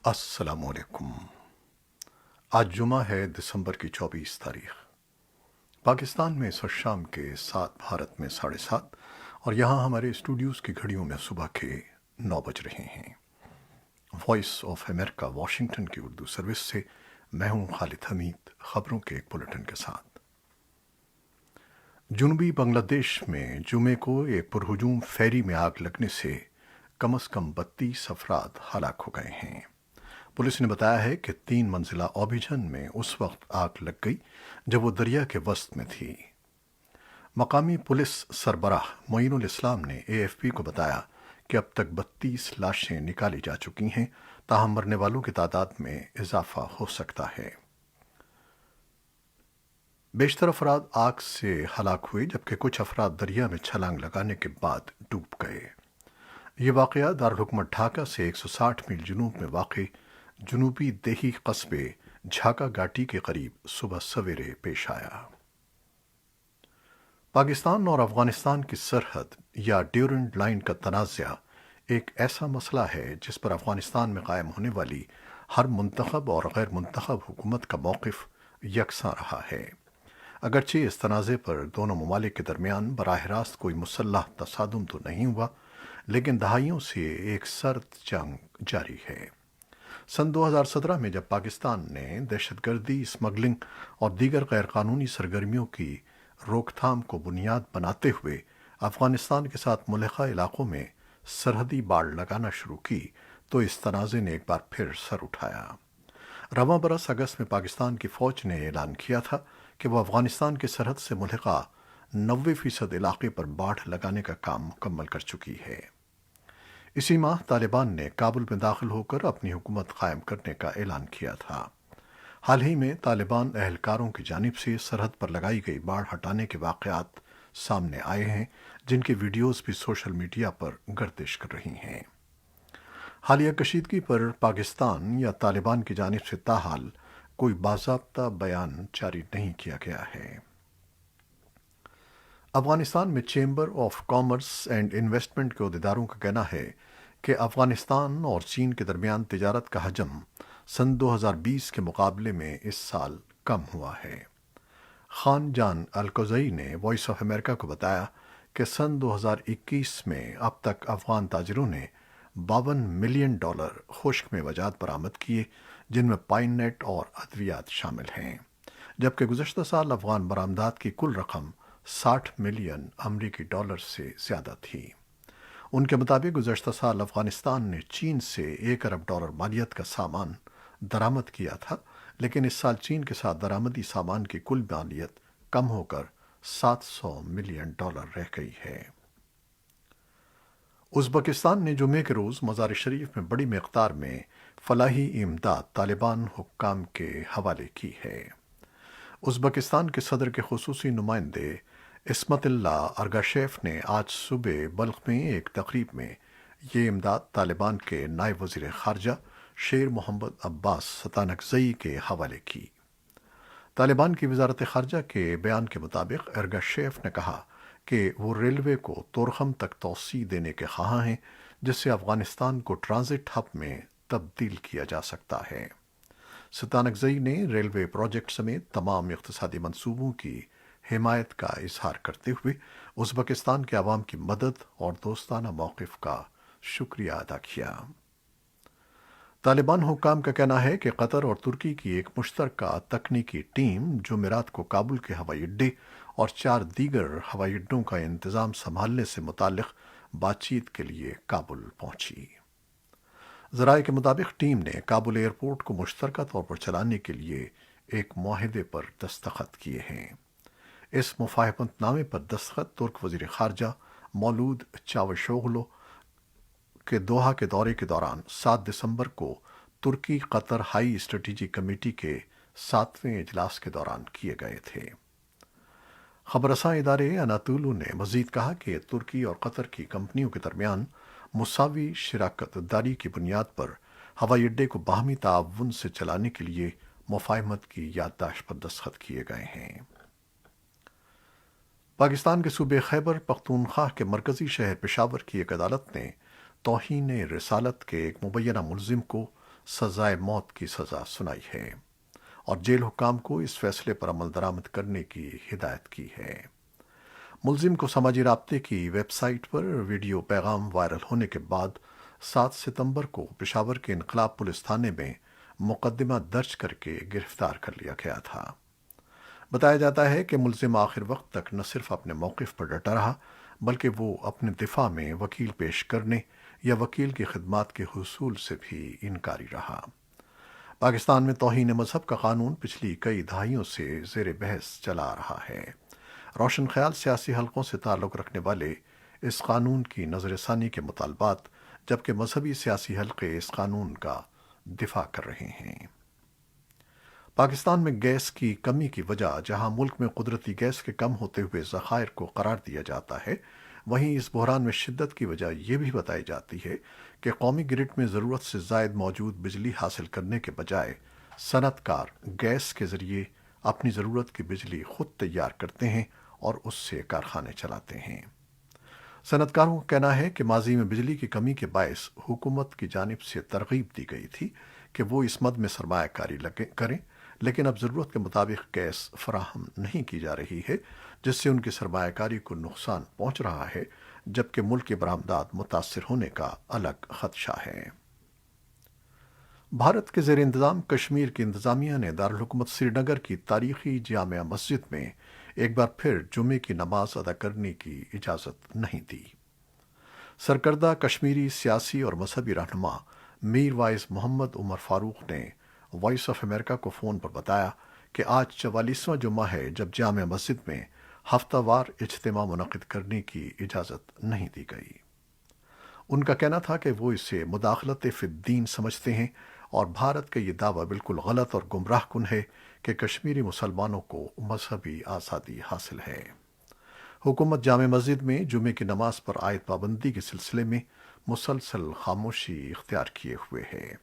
السلام علیکم۔ آج جمعہ ہے دسمبر کی 24 تاریخ۔ پاکستان میں اس وقت شام کے 7، بھارت میں 7:30، اور یہاں ہمارے اسٹوڈیوز کی گھڑیوں میں صبح کے 9 بج رہے ہیں۔ وائس آف امریکہ واشنگٹن کی اردو سروس سے میں ہوں خالد حمید، خبروں کے ایک بلٹن کے ساتھ۔ جنوبی بنگلہ دیش میں جمعے کو ایک پرہجوم فیری میں آگ لگنے سے کم از کم 32 افراد ہلاک ہو گئے ہیں۔ پولیس نے بتایا ہے کہ 3 منزلہ اوبیجن میں اس وقت آگ لگ گئی جب وہ دریا کے وسط میں تھی۔ مقامی پولیس سربراہ معین الاسلام نے اے ایف پی کو بتایا کہ اب تک 32 لاشیں نکالی جا چکی ہیں، تاہم مرنے والوں کی تعداد میں اضافہ ہو سکتا ہے۔ بیشتر افراد آگ سے ہلاک ہوئے جبکہ کچھ افراد دریا میں چھلانگ لگانے کے بعد ڈوب گئے۔ یہ واقعہ دارالحکومت ڈھاکہ سے 160 میل جنوب میں واقع جنوبی دیہی قصبے جھاکا گاٹی کے قریب صبح سویرے پیش آیا۔ پاکستان اور افغانستان کی سرحد یا ڈیورنڈ لائن کا تنازع ایک ایسا مسئلہ ہے جس پر افغانستان میں قائم ہونے والی ہر منتخب اور غیر منتخب حکومت کا موقف یکساں رہا ہے۔ اگرچہ اس تنازع پر دونوں ممالک کے درمیان براہ راست کوئی مسلح تصادم تو نہیں ہوا، لیکن دہائیوں سے ایک سرد جنگ جاری ہے۔ سن 2017 میں جب پاکستان نے دہشت گردی، اسمگلنگ اور دیگر غیر قانونی سرگرمیوں کی روک تھام کو بنیاد بناتے ہوئے افغانستان کے ساتھ ملحقہ علاقوں میں سرحدی باڑ لگانا شروع کی تو اس تنازع نے ایک بار پھر سر اٹھایا۔ رواں برس اگست میں پاکستان کی فوج نے اعلان کیا تھا کہ وہ افغانستان کی سرحد سے ملحقہ 90% علاقے پر باڑ لگانے کا کام مکمل کر چکی ہے۔ اسی ماہ طالبان نے کابل میں داخل ہو کر اپنی حکومت قائم کرنے کا اعلان کیا تھا۔ حال ہی میں طالبان اہلکاروں کی جانب سے سرحد پر لگائی گئی باڑ ہٹانے کے واقعات سامنے آئے ہیں، جن کی ویڈیوز بھی سوشل میڈیا پر گردش کر رہی ہیں۔ حالیہ کشیدگی پر پاکستان یا طالبان کی جانب سے تاحال کوئی باضابطہ بیان جاری نہیں کیا گیا ہے۔ افغانستان میں chamber of commerce and investment کے عہدیداروں کا کہنا ہے کہ افغانستان اور چین کے درمیان تجارت کا حجم سن 2020 کے مقابلے میں اس سال کم ہوا ہے۔ خان جان القزئی نے وائس آف امریکہ کو بتایا کہ سن 2021 میں اب تک افغان تاجروں نے $52 ملین خشک میوجات برآمد کیے، جن میں پائن نٹ اور ادویات شامل ہیں، جبکہ گزشتہ سال افغان برآمدات کی کل رقم $60 ملین امریکی سے زیادہ تھی۔ ان کے مطابق گزشتہ سال افغانستان نے چین سے $1 ارب مالیت کا سامان درآمد کیا تھا، لیکن اس سال چین کے ساتھ درآمدی سامان کی کل مالیت کم ہو کر $700 ملین رہ گئی ہے۔ ازبکستان نے جمعے کے روز مزار شریف میں بڑی مقدار میں فلاحی امداد طالبان حکام کے حوالے کی ہے۔ ازبکستان کے صدر کے خصوصی نمائندے عصمت اللہ ارگاشیف نے آج صبح بلخ میں ایک تقریب میں یہ امداد طالبان کے نائب وزیر خارجہ شیر محمد عباس ستانکزئی کے حوالے کی۔ طالبان کی وزارت خارجہ کے بیان کے مطابق ارگاشیف نے کہا کہ وہ ریلوے کو تورخم تک توسیع دینے کے خواہاں ہیں، جس سے افغانستان کو ٹرانزٹ ہب میں تبدیل کیا جا سکتا ہے۔ ستانکزئی نے ریلوے پروجیکٹ سمیت تمام اقتصادی منصوبوں کی حمایت کا اظہار کرتے ہوئے ازبکستان کے عوام کی مدد اور دوستانہ موقف کا شکریہ ادا کیا۔ طالبان حکام کا کہنا ہے کہ قطر اور ترکی کی ایک مشترکہ تکنیکی ٹیم جمعرات کو کابل کے ہوائی اڈے اور 4 دیگر ہوائی اڈوں کا انتظام سنبھالنے سے متعلق بات چیت کے لیے کابل پہنچی۔ ذرائع کے مطابق ٹیم نے کابل ایئرپورٹ کو مشترکہ طور پر چلانے کے لیے ایک معاہدے پر دستخط کیے ہیں۔ اس مفاہمت نامے پر دستخط ترک وزیر خارجہ مولود چاوشوغلو کے دوحہ کے دورے کے دوران 7 دسمبر کو ترکی قطر ہائی اسٹریٹجی کمیٹی کے 7ویں اجلاس کے دوران کیے گئے تھے۔ خبر رساں ادارے اناتولو نے مزید کہا کہ ترکی اور قطر کی کمپنیوں کے درمیان مساوی شراکت داری کی بنیاد پر ہوائی اڈے کو باہمی تعاون سے چلانے کے لیے مفاہمت کی یادداشت پر دستخط کیے گئے ہیں۔ پاکستان کے صوبے خیبر پختونخوا کے مرکزی شہر پشاور کی ایک عدالت نے توہین رسالت کے ایک مبینہ ملزم کو سزائے موت کی سزا سنائی ہے اور جیل حکام کو اس فیصلے پر عمل درآمد کرنے کی ہدایت کی ہے۔ ملزم کو سماجی رابطے کی ویب سائٹ پر ویڈیو پیغام وائرل ہونے کے بعد 7 ستمبر کو پشاور کے انقلاب پولیس تھانے میں مقدمہ درج کر کے گرفتار کر لیا گیا تھا۔ بتایا جاتا ہے کہ ملزم آخر وقت تک نہ صرف اپنے موقف پر ڈٹا رہا بلکہ وہ اپنے دفاع میں وکیل پیش کرنے یا وکیل کی خدمات کے حصول سے بھی انکاری رہا۔ پاکستان میں توہین مذہب کا قانون پچھلی کئی دہائیوں سے زیر بحث چلا آ رہا ہے۔ روشن خیال سیاسی حلقوں سے تعلق رکھنے والے اس قانون کی نظر ثانی کے مطالبات، جبکہ مذہبی سیاسی حلقے اس قانون کا دفاع کر رہے ہیں۔ پاکستان میں گیس کی کمی کی وجہ جہاں ملک میں قدرتی گیس کے کم ہوتے ہوئے ذخائر کو قرار دیا جاتا ہے، وہیں اس بحران میں شدت کی وجہ یہ بھی بتائی جاتی ہے کہ قومی گرڈ میں ضرورت سے زائد موجود بجلی حاصل کرنے کے بجائے صنعت کار گیس کے ذریعے اپنی ضرورت کی بجلی خود تیار کرتے ہیں اور اس سے کارخانے چلاتے ہیں۔ صنعت کاروں کا کہنا ہے کہ ماضی میں بجلی کی کمی کے باعث حکومت کی جانب سے ترغیب دی گئی تھی کہ وہ اس مد میں سرمایہ کاری کریں، لیکن اب ضرورت کے مطابق گیس فراہم نہیں کی جا رہی ہے، جس سے ان کی سرمایہ کاری کو نقصان پہنچ رہا ہے، جبکہ ملک کی برآمدات متاثر ہونے کا الگ خدشہ ہے۔ بھارت کے زیر انتظام کشمیر کی انتظامیہ نے دارالحکومت سری نگر کی تاریخی جامع مسجد میں ایک بار پھر جمعے کی نماز ادا کرنے کی اجازت نہیں دی۔ سرکردہ کشمیری سیاسی اور مذہبی رہنما میر وائز محمد عمر فاروق نے وائس آف امریکہ کو فون پر بتایا کہ آج 44واں جمعہ ہے جب جامع مسجد میں ہفتہ وار اجتماع منعقد کرنے کی اجازت نہیں دی گئی۔ ان کا کہنا تھا کہ وہ اسے مداخلت فی الدین سمجھتے ہیں اور بھارت کا یہ دعویٰ بالکل غلط اور گمراہ کن ہے کہ کشمیری مسلمانوں کو مذہبی آزادی حاصل ہے۔ حکومت جامع مسجد میں جمعے کی نماز پر عائد پابندی کے سلسلے میں مسلسل خاموشی اختیار کیے ہوئے ہے۔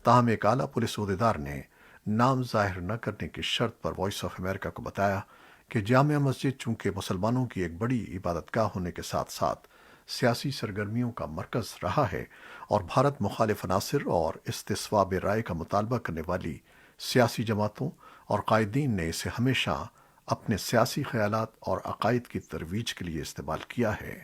تاہم ایک اعلیٰ پولیس عہدیدار نے نام ظاہر نہ کرنے کی شرط پر وائس آف امریکہ کو بتایا کہ جامع مسجد چونکہ مسلمانوں کی ایک بڑی عبادت گاہ ہونے کے ساتھ ساتھ سیاسی سرگرمیوں کا مرکز رہا ہے اور بھارت مخالف عناصر اور استصواب رائے کا مطالبہ کرنے والی سیاسی جماعتوں اور قائدین نے اسے ہمیشہ اپنے سیاسی خیالات اور عقائد کی ترویج کے لیے استعمال کیا ہے۔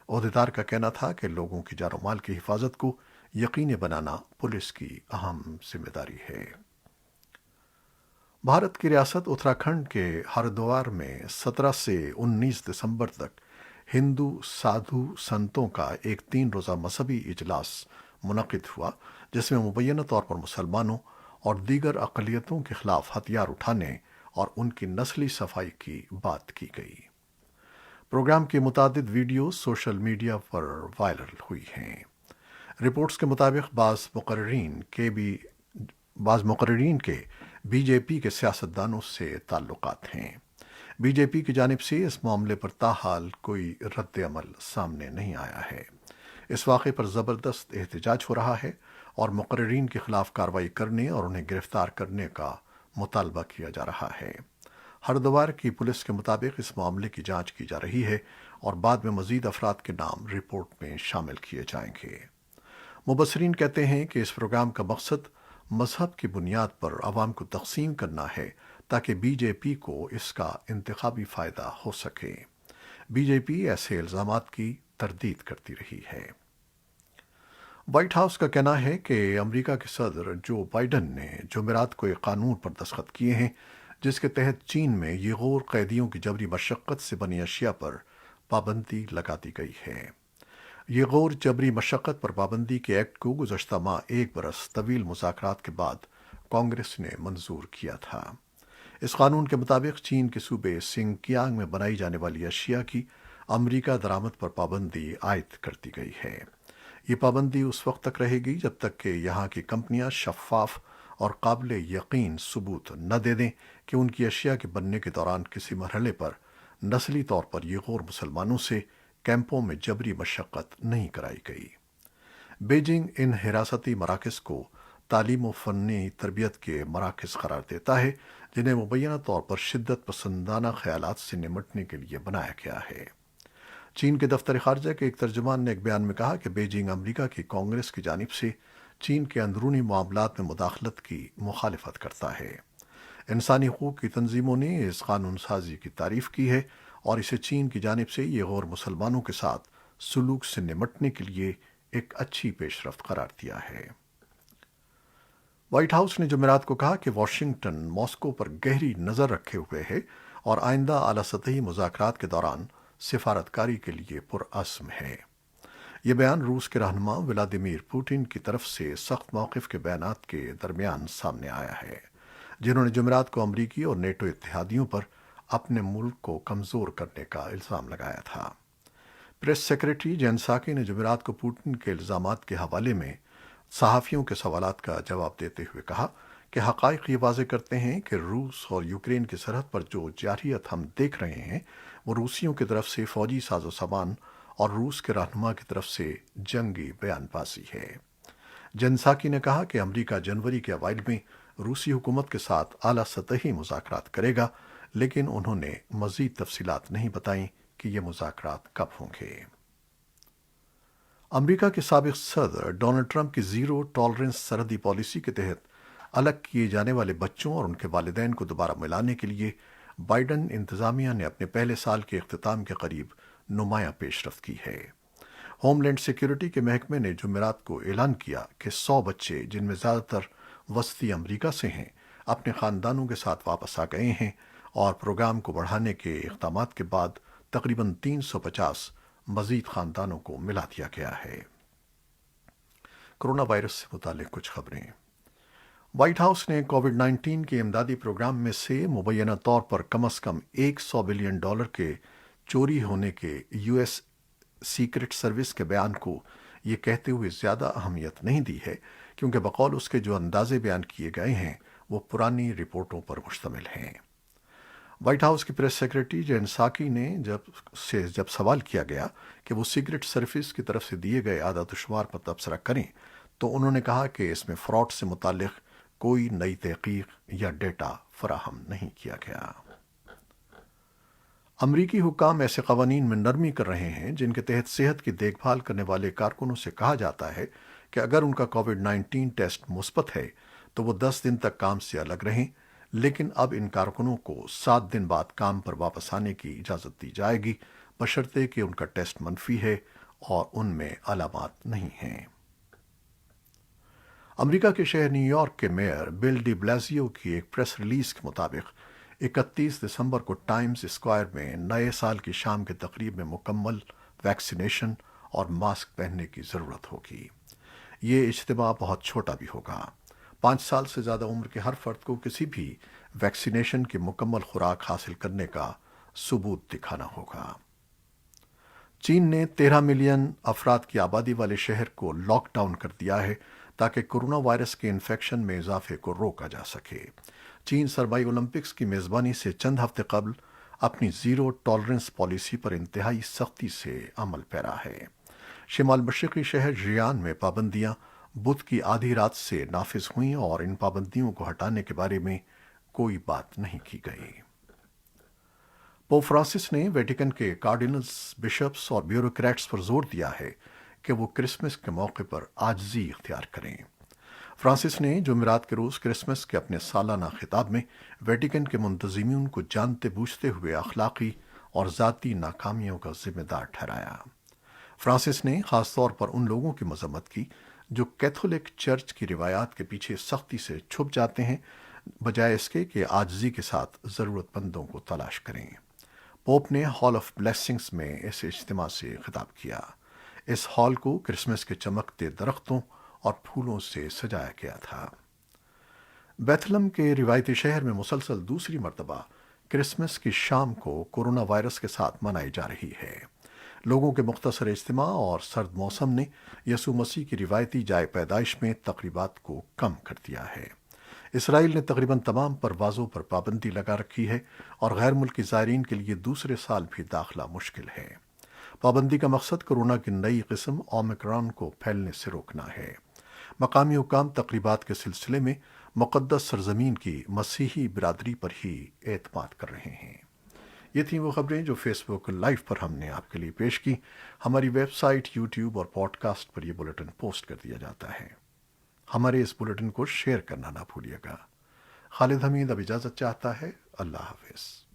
عہدیدار کا کہنا تھا کہ لوگوں کی جان و مال کی حفاظت کو یقینی بنانا پولیس کی اہم ذمہ داری ہے۔ بھارت کی ریاست اتراکھنڈ کے ہردوار میں 17 سے 19 دسمبر تک ہندو سادھو سنتوں کا ایک 3 روزہ مذہبی اجلاس منعقد ہوا، جس میں مبینہ طور پر مسلمانوں اور دیگر اقلیتوں کے خلاف ہتھیار اٹھانے اور ان کی نسلی صفائی کی بات کی گئی۔ پروگرام کی متعدد ویڈیوز سوشل میڈیا پر وائرل ہوئی ہیں۔ رپورٹس کے مطابق بعض مقررین کے بی جے پی کے سیاستدانوں سے تعلقات ہیں۔ بی جے پی کی جانب سے اس معاملے پر تاحال کوئی رد عمل سامنے نہیں آیا ہے۔ اس واقعے پر زبردست احتجاج ہو رہا ہے اور مقررین کے خلاف کارروائی کرنے اور انہیں گرفتار کرنے کا مطالبہ کیا جا رہا ہے۔ ہردوار کی پولیس کے مطابق اس معاملے کی جانچ کی جا رہی ہے اور بعد میں مزید افراد کے نام رپورٹ میں شامل کیے جائیں گے۔ مبصرین کہتے ہیں کہ اس پروگرام کا مقصد مذہب کی بنیاد پر عوام کو تقسیم کرنا ہے تاکہ بی جے پی کو اس کا انتخابی فائدہ ہو سکے۔ بی جے پی ایسے الزامات کی تردید کرتی رہی ہے۔ وائٹ ہاؤس کا کہنا ہے کہ امریکہ کے صدر جو بائیڈن نے جمعرات کو ایک قانون پر دستخط کیے ہیں جس کے تحت چین میں یہ غور قیدیوں کی جبری مشقت سے بنی اشیاء پر پابندی لگا دی گئی ہے۔ یہ غور جبری مشقت پر پابندی کے ایکٹ کو گزشتہ ماہ 1 برس طویل مذاکرات کے بعد کانگریس نے منظور کیا تھا۔ اس قانون کے مطابق چین کے صوبے سنگ کیانگ میں بنائی جانے والی اشیاء کی امریکہ درآمد پر پابندی عائد کر دی گئی ہے۔ یہ پابندی اس وقت تک رہے گی جب تک کہ یہاں کی کمپنیاں شفاف اور قابل یقین ثبوت نہ دے دیں کہ ان کی اشیاء کے بننے کے دوران کسی مرحلے پر نسلی طور پر یہ غور مسلمانوں سے کیمپوں میں جبری مشقت نہیں کرائی گئی۔ بیجنگ ان حراستی مراکز کو تعلیم و فنی تربیت کے مراکز قرار دیتا ہے جنہیں مبینہ طور پر شدت پسندانہ خیالات سے نمٹنے کے لیے بنایا گیا ہے۔ چین کے دفتر خارجہ کے ایک ترجمان نے ایک بیان میں کہا کہ بیجنگ امریکہ کی کانگریس کی جانب سے چین کے اندرونی معاملات میں مداخلت کی مخالفت کرتا ہے۔ انسانی حقوق کی تنظیموں نے اس قانون سازی کی تعریف کی ہے اور اسے چین کی جانب سے یہ غیر مسلمانوں کے ساتھ سلوک سے نمٹنے کے لیے ایک اچھی پیش رفت قرار دیا ہے۔ وائٹ ہاؤس نے جمعرات کو کہا کہ واشنگٹن ماسکو پر گہری نظر رکھے ہوئے ہے اور آئندہ اعلیٰ سطحی مذاکرات کے دوران سفارتکاری کے لیے پرعزم ہے۔ یہ بیان روس کے رہنما ولادیمیر پوٹن کی طرف سے سخت موقف کے بیانات کے درمیان سامنے آیا ہے، جنہوں نے جمعرات کو امریکی اور نیٹو اتحادیوں پر اپنے ملک کو کمزور کرنے کا الزام لگایا تھا۔ پریس سیکریٹری جین ساکی نے جمعرات کو پوٹن کے الزامات کے حوالے میں صحافیوں کے سوالات کا جواب دیتے ہوئے کہا کہ حقائق یہ واضح کرتے ہیں کہ روس اور یوکرین کی سرحد پر جو جارحیت ہم دیکھ رہے ہیں وہ روسیوں کی طرف سے فوجی ساز و سامان اور روس کے رہنما کی طرف سے جنگی بیان بازی ہے۔ جنساکی نے کہا کہ امریکہ جنوری کے اوائل میں روسی حکومت کے ساتھ اعلیٰ سطحی مذاکرات کرے گا، لیکن انہوں نے مزید تفصیلات نہیں بتائیں کہ یہ مذاکرات کب ہوں گے۔ امریکہ کے سابق صدر ڈونلڈ ٹرمپ کی زیرو ٹالرنس سرحدی پالیسی کے تحت الگ کیے جانے والے بچوں اور ان کے والدین کو دوبارہ ملانے کے لیے بائیڈن انتظامیہ نے اپنے پہلے سال کے اختتام کے قریب نمایاں پیش رفت کی ہے۔ ہوم لینڈ سیکیورٹی کے محکمے نے جمعرات کو اعلان کیا کہ 100 بچے، جن میں زیادہ تر وسطی امریکہ سے ہیں، اپنے خاندانوں کے ساتھ واپس آ گئے ہیں اور پروگرام کو بڑھانے کے اقدامات کے بعد تقریباً 350 مزید خاندانوں کو ملا دیا گیا ہے۔ کرونا وائرس سے متعلق کچھ خبریں۔ وائٹ ہاؤس نے کووڈ 19 کے امدادی پروگرام میں سے مبینہ طور پر کم از کم $100 بلین کے چوری ہونے کے یو ایس سیکرٹ سروس کے بیان کو یہ کہتے ہوئے زیادہ اہمیت نہیں دی ہے، کیونکہ بقول اس کے جو اندازے بیان کیے گئے ہیں وہ پرانی رپورٹوں پر مشتمل ہیں۔ وائٹ ہاؤس کی پریس سیکریٹری جین ساکی نے جب سوال کیا گیا کہ وہ سیکرٹ سروس کی طرف سے دیے گئے اعداد و شمار پر تبصرہ کریں تو انہوں نے کہا کہ اس میں فراڈ سے متعلق کوئی نئی تحقیق یا ڈیٹا فراہم نہیں کیا گیا۔ امریکی حکام ایسے قوانین میں نرمی کر رہے ہیں جن کے تحت صحت کی دیکھ بھال کرنے والے کارکنوں سے کہا جاتا ہے کہ اگر ان کا کووڈ 19 ٹیسٹ مثبت ہے تو وہ 10 دن تک کام سے الگ رہیں، لیکن اب ان کارکنوں کو 7 دن بعد کام پر واپس آنے کی اجازت دی جائے گی، بشرطے کہ ان کا ٹیسٹ منفی ہے اور ان میں علامات نہیں ہیں۔ امریکہ کے شہر نیو یارک کے میئر بل ڈی بلازیو کی ایک پریس ریلیز کے مطابق 31 دسمبر کو ٹائمز اسکوائر میں نئے سال کی شام کے تقریب میں مکمل ویکسینیشن اور ماسک پہننے کی ضرورت ہوگی۔ یہ اجتماع بہت چھوٹا بھی ہوگا۔ 5 سال سے زیادہ عمر کے ہر فرد کو کسی بھی ویکسینیشن کی مکمل خوراک حاصل کرنے کا ثبوت دکھانا ہوگا۔ چین نے 13 ملین افراد کی آبادی والے شہر کو لاک ڈاؤن کر دیا ہے تاکہ کورونا وائرس کے انفیکشن میں اضافے کو روکا جا سکے۔ چین سرمائی اولمپکس کی میزبانی سے چند ہفتے قبل اپنی زیرو ٹالرنس پالیسی پر انتہائی سختی سے عمل پیرا ہے۔ شمال مشرقی شہر ژیان میں پابندیاں بدھ کی آدھی رات سے نافذ ہوئیں اور ان پابندیوں کو ہٹانے کے بارے میں کوئی بات نہیں کی گئی۔ پوپ فرانسس نے ویٹیکن کے کارڈینلز، بشپس اور بیوروکریٹس پر زور دیا ہے کہ وہ کرسمس کے موقع پر عاجزی اختیار کریں۔ فرانسس نے جمعرات کے روز کرسمس کے اپنے سالانہ خطاب میں ویٹیکن کے منتظمین کو جانتے بوجھتے ہوئے اخلاقی اور ذاتی ناکامیوں کا ذمہ دار ٹھہرایا۔ فرانسس نے خاص طور پر ان لوگوں کی مذمت کی جو کیتھولک چرچ کی روایات کے پیچھے سختی سے چھپ جاتے ہیں، بجائے اس کے کہ عاجزی کے ساتھ ضرورت مندوں کو تلاش کریں۔ پوپ نے ہال آف بلیسنگز میں اس اجتماع سے خطاب کیا۔ اس ہال کو کرسمس کے چمکتے درختوں اور پھولوں سے سجایا گیا تھا۔ بیتھلم کے روایتی شہر میں مسلسل دوسری مرتبہ کرسمس کی شام کو کورونا وائرس کے ساتھ منائی جا رہی ہے۔ لوگوں کے مختصر اجتماع اور سرد موسم نے یسوع مسیح کی روایتی جائے پیدائش میں تقریبات کو کم کر دیا ہے۔ اسرائیل نے تقریباً تمام پروازوں پر پابندی لگا رکھی ہے اور غیر ملکی زائرین کے لیے دوسرے سال بھی داخلہ مشکل ہے۔ پابندی کا مقصد کورونا کی نئی قسم اومیکرون کو پھیلنے سے روکنا ہے۔ مقامی حکام تقریبات کے سلسلے میں مقدس سرزمین کی مسیحی برادری پر ہی اعتماد کر رہے ہیں۔ یہ تھیں وہ خبریں جو فیس بک لائیو پر ہم نے آپ کے لیے پیش کی۔ ہماری ویب سائٹ، یوٹیوب اور پوڈ کاسٹ پر یہ بلیٹن پوسٹ کر دیا جاتا ہے۔ ہمارے اس بلیٹن کو شیئر کرنا نہ بھولیے گا۔ خالد حمید اب اجازت چاہتا ہے۔ اللہ حافظ۔